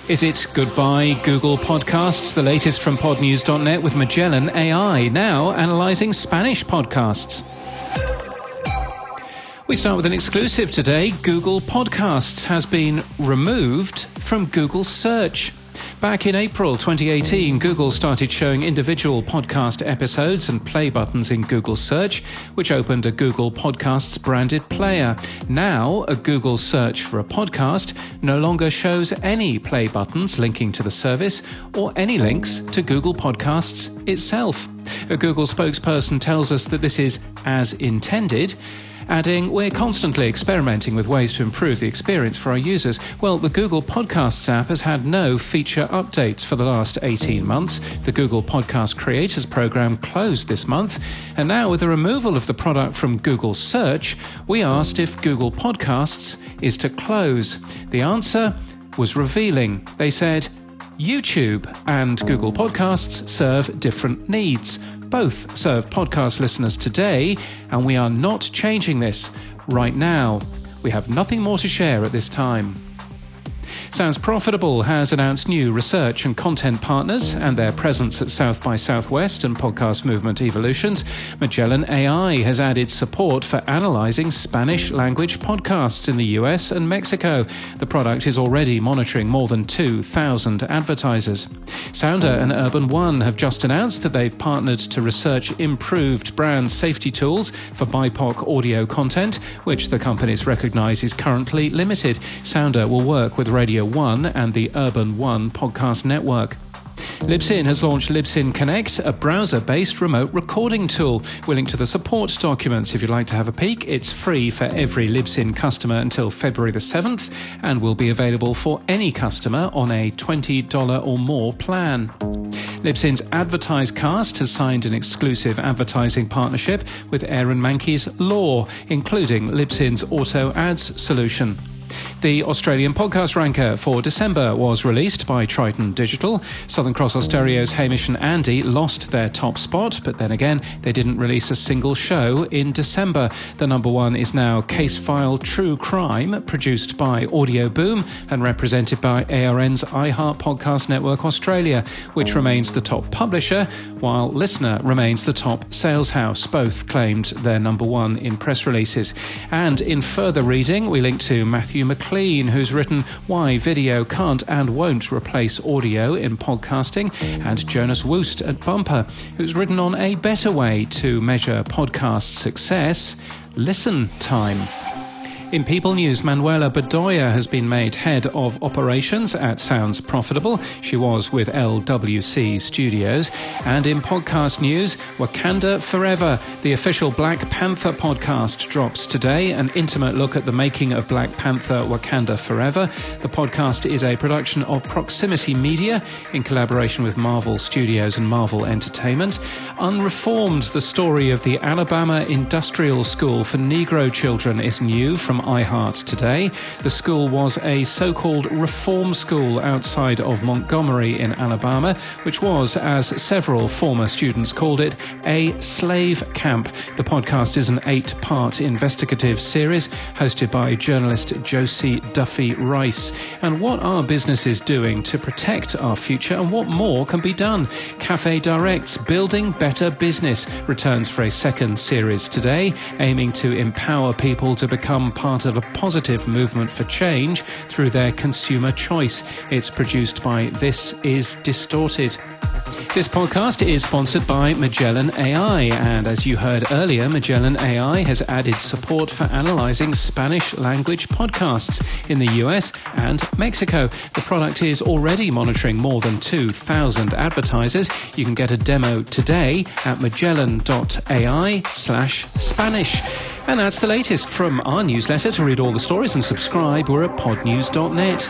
Is it goodbye, Google Podcasts? The latest from Podnews.net with Magellan AI, now analysing Spanish podcasts. We start with an exclusive today. Google Podcasts has been removed from Google Search. Back in April 2018, Google started showing individual podcast episodes and play buttons in Google Search, which opened a Google Podcasts branded player. Now, a Google search for a podcast no longer shows any play buttons linking to the service or any links to Google Podcasts itself. A Google spokesperson tells us that this is as intended, adding, "We're constantly experimenting with ways to improve the experience for our users." Well, the Google Podcasts app has had no feature updates for the last 18 months. The Google Podcast Creators Program closed this month, and now with the removal of the product from Google Search, we asked if Google Podcasts is to close. The answer was revealing. They said, YouTube and Google Podcasts serve different needs. Both serve podcast listeners today, and we are not changing this right now. We have nothing more to share at this time. Sounds Profitable has announced new research and content partners and their presence at South by Southwest and Podcast Movement Evolutions. Magellan AI has added support for analysing Spanish language podcasts in the US and Mexico. The product is already monitoring more than 2,000 advertisers. Sounder and Urban One have just announced that they've partnered to research improved brand safety tools for BIPOC audio content, which the companies recognise is currently limited. Sounder will work with Radio 1 and the Urban One podcast network. Libsyn has launched Libsyn Connect, a browser-based remote recording tool. We'll link to the support documents if you'd like to have a peek. It's free for every Libsyn customer until February the 7th and will be available for any customer on a $20 or more plan. Libsyn's AdvertiseCast has signed an exclusive advertising partnership with Aaron Mankey's Law, including Libsyn's Auto Ads solution. The Australian podcast ranker for December was released by Triton Digital. Southern Cross Austereo's Hamish and Andy lost their top spot, but then again, they didn't release a single show in December. The number one is now Case File True Crime, produced by Audio Boom and represented by ARN's iHeart Podcast Network Australia, which remains the top publisher, while Listener remains the top sales house. Both claimed their number one in press releases. And in further reading, we link to Matthew McLean, who's written Why Video Can't and Won't Replace Audio in Podcasting, and Jonas Woost at Bumper, who's written on a better way to measure podcast success: listen time. In People News, Manuela Bedoya has been made head of operations at Sounds Profitable. She was with LWC Studios. And in podcast news, Wakanda Forever, the official Black Panther podcast, drops today. An intimate look at the making of Black Panther Wakanda Forever. The podcast is a production of Proximity Media in collaboration with Marvel Studios and Marvel Entertainment. Unreformed, the story of the Alabama Industrial School for Negro Children is new from iHeart today. The school was a so-called reform school outside of Montgomery in Alabama, which was, as several former students called it, a slave camp. The podcast is an 8-part investigative series hosted by journalist Josie Duffy Rice. And what are businesses doing to protect our future, and what more can be done? Cafe Direct's Building Better Business returns for a second series today, aiming to empower people to become part of a positive movement for change through their consumer choice. It's produced by This Is Distorted. This podcast is sponsored by Magellan AI, and as you heard earlier, Magellan AI has added support for analysing Spanish language podcasts in the US and Mexico. The product is already monitoring more than 2,000 advertisers. You can get a demo today at magellan.ai/Spanish. And that's the latest from our newsletter. To read all the stories and subscribe, we're at podnews.net.